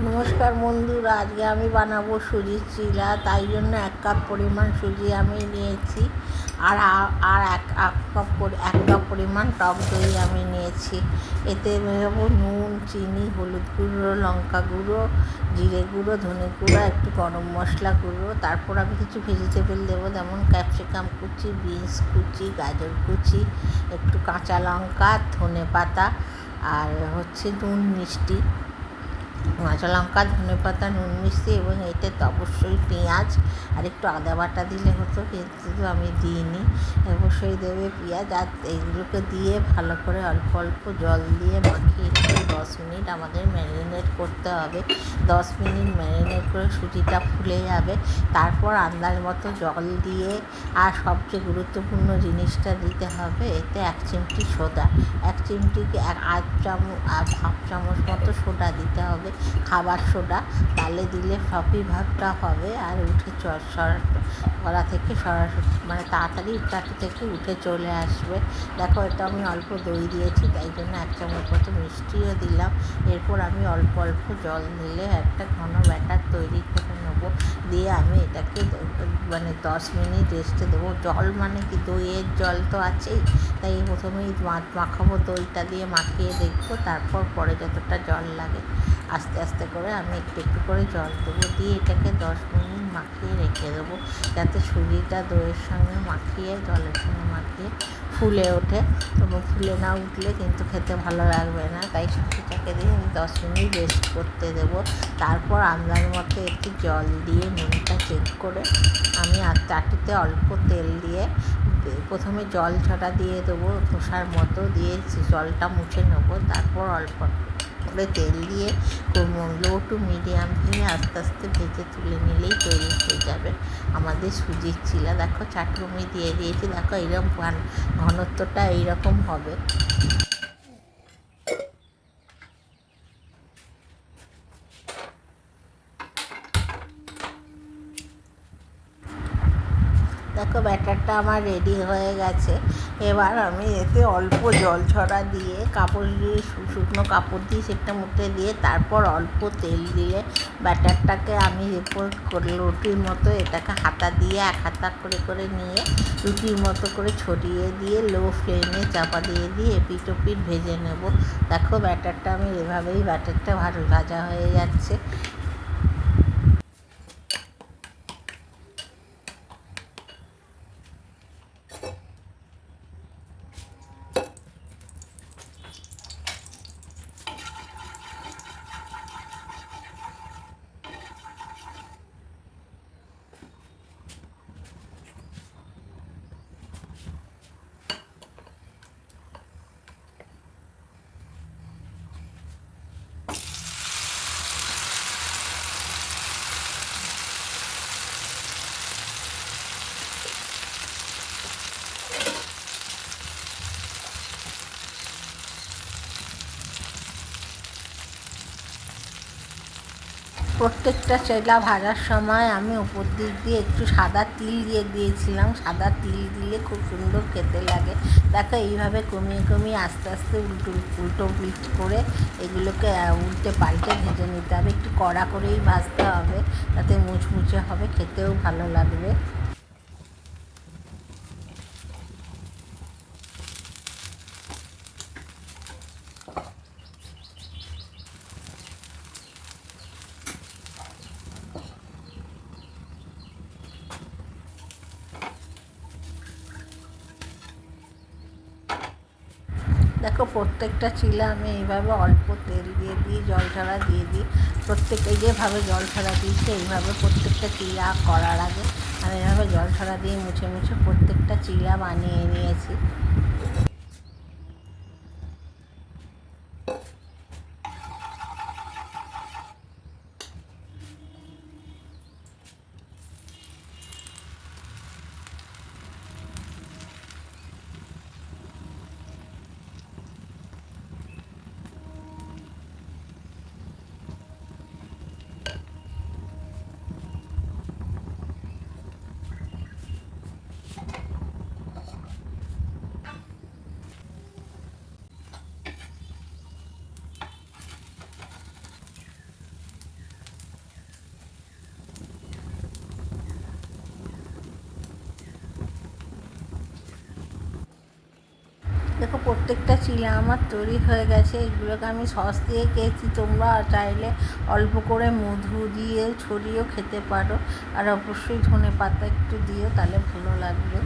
নমস্কার বন্ধুরা, আজকে আমি বানাবো সুজির চিলা। তাই জন্য 1 কাপ পরিমাণ সুজি আমি নিয়েছি। আর আর এক কাপ পরিমাণ টক দই আমি নিয়েছি। এতে দেবো নুন, চিনি, হলুদ গুঁড়ো, লঙ্কা গুঁড়ো, জিরে গুঁড়ো, ধনে গুঁড়ো, একটু গরম মশলা গুঁড়ো। তারপর আমি কিছু ভেজিটেবল দেবো, যেমন ক্যাপসিকাম কুচি, বিনস কুচি, গাজর কুচি, একটু কাঁচা লঙ্কা, ধনে পাতা, আর নুন মিষ্টি, কাঁচা লঙ্কা, ধনে পাতা, নুন মিষ্টি, এবং এতে অবশ্যই পেঁয়াজ আর একটু আদা বাটা দিলে হতো, কিন্তু আমি দিইনি। অবশ্যই দেবে পেঁয়াজ। আর এইগুলোকে দিয়ে ভালো করে অল্প অল্প জল দিয়ে মাখিয়ে রেখে 10 মিনিট আমাদের ম্যারিনেট করতে হবে। 10 মিনিট ম্যারিনেট করে সুজিটা ফুলে যাবে। তারপর আন্দাজ মতো জল দিয়ে, আর সবচেয়ে গুরুত্বপূর্ণ জিনিসটা দিতে হবে, এতে 1 চিমটি সোডা, 1 চিমটিকে হাফ চামচ মতো সোডা দিতে হবে, খাবার সোডা। তাহলে দিলে ফ্লপি ভাবটা হবে আর উঠে কড়া থেকে সরাসরি তাড়াতাড়ি চাটু থেকে উঠে চলে আসবে। দেখো, এটা আমি অল্প দই দিয়েছি, তাই জন্য 1 চামচ মতো মিষ্টিও দিলাম। এরপর আমি অল্প অল্প জল দিলে একটা ঘন ব্যাটার তৈরি করে নেবো। দিয়ে আমি এটাকে 10 মিনিট রেস্টে দেবো। জল মানে কি, দইয়ের জল তো আছেই, তাই প্রথমেই মাখাবো, দইটা দিয়ে মাখিয়ে দেখবো। তারপর পরে যতটা জল লাগে আস্তে আস্তে করে আমি একটু একটু করে জল দেবো। দিয়ে এটাকে 10 মিনিট মাখিয়ে রেখে দেবো, যাতে সুজিটা দইয়ের সঙ্গে মাখিয়ে, জলের সঙ্গে মাখিয়ে ফুলে ওঠে। এবং ফুলে না উঠলে কিন্তু খেতে ভালো লাগবে না, তাই সুজিটাকে দিয়ে আমি 10 মিনিট রেস্ট করতে দেবো। তারপর আন্দাজ মতো একটু জল দিয়ে নুনটা চেক করে আমি চাটুতে অল্প তেল দিয়ে প্রথমে জল ছটা দিয়ে দেবো, খোসার মতো দিয়ে জলটা মুছে নেবো। তারপর অল্প করে তেল দিয়ে লো টু মিডিয়াম ফ্লেমে আস্তে আস্তে ভেজে তুলে নিলেই তৈরি হয়ে যাবে আমাদের সুজির চিলা। দেখো, চাটু আমি দিয়ে দিয়েছি। দেখো, এইরকম ঘনত্বটা এইরকম হবে। দেখো, ব্যাটারটা আমার রেডি হয়ে গেছে। এবার আমি এতে অল্প জল ছড়া দিয়ে, কাপড় দিয়ে, শুকনো কাপড় দিয়ে সেটা মুঠে দিয়ে, তারপর অল্প তেল দিয়ে ব্যাটারটাকে আমি এরপর করে রুটির মতো এটাকে হাতা দিয়ে 1 হাতা করে করে নিয়ে রুটির মতো করে ছড়িয়ে দিয়ে লো ফ্লেমে চাপা দিয়ে এপিঠ ওপিঠ ভেজে নেব। দেখো, ব্যাটারটা আমি এভাবেই ব্যাটারটা ভাজা হয়ে যাচ্ছে। প্রত্যেকটা চিলা ভাজার সময় আমি উপর দিক দিয়ে একটু সাদা তিল দিয়ে দিয়েছিলাম। সাদা তিল দিলে খুব সুন্দর খেতে লাগে। দেখো, এইভাবে কমিয়ে কমিয়ে আস্তে আস্তে উল্টো করে এগুলোকে উল্টে পাল্টে ভেজে নিতে হবে। একটু কড়া করেই ভাজতে হবে, তাতে মুচমুচে হবে, খেতেও ভালো লাগবে। দেখো, প্রত্যেকটা চিলা আমি এইভাবে অল্প তেল দিয়ে দিই, জল ছাড়া দিয়ে দিই। যেভাবে জল ছাড়া দিয়েছি, এইভাবে প্রত্যেকটা চিলা করার আগে আমি এইভাবে জল ছাড়া দিয়ে মুছে মুছে প্রত্যেকটা চিলা বানিয়ে নিয়েছি। দেখো প্রত্যেকটা চিলা আমার তৈরি হয়ে গেছে। এগুলোকে আমি সস দিয়ে খেয়েছি, তোমরা চাইলে অল্প করে মধু দিয়ে ছড়িয়েও খেতে পারো, আর অবশ্যই ধনে পাতা একটু দিও, তাহলে ভালো লাগবে।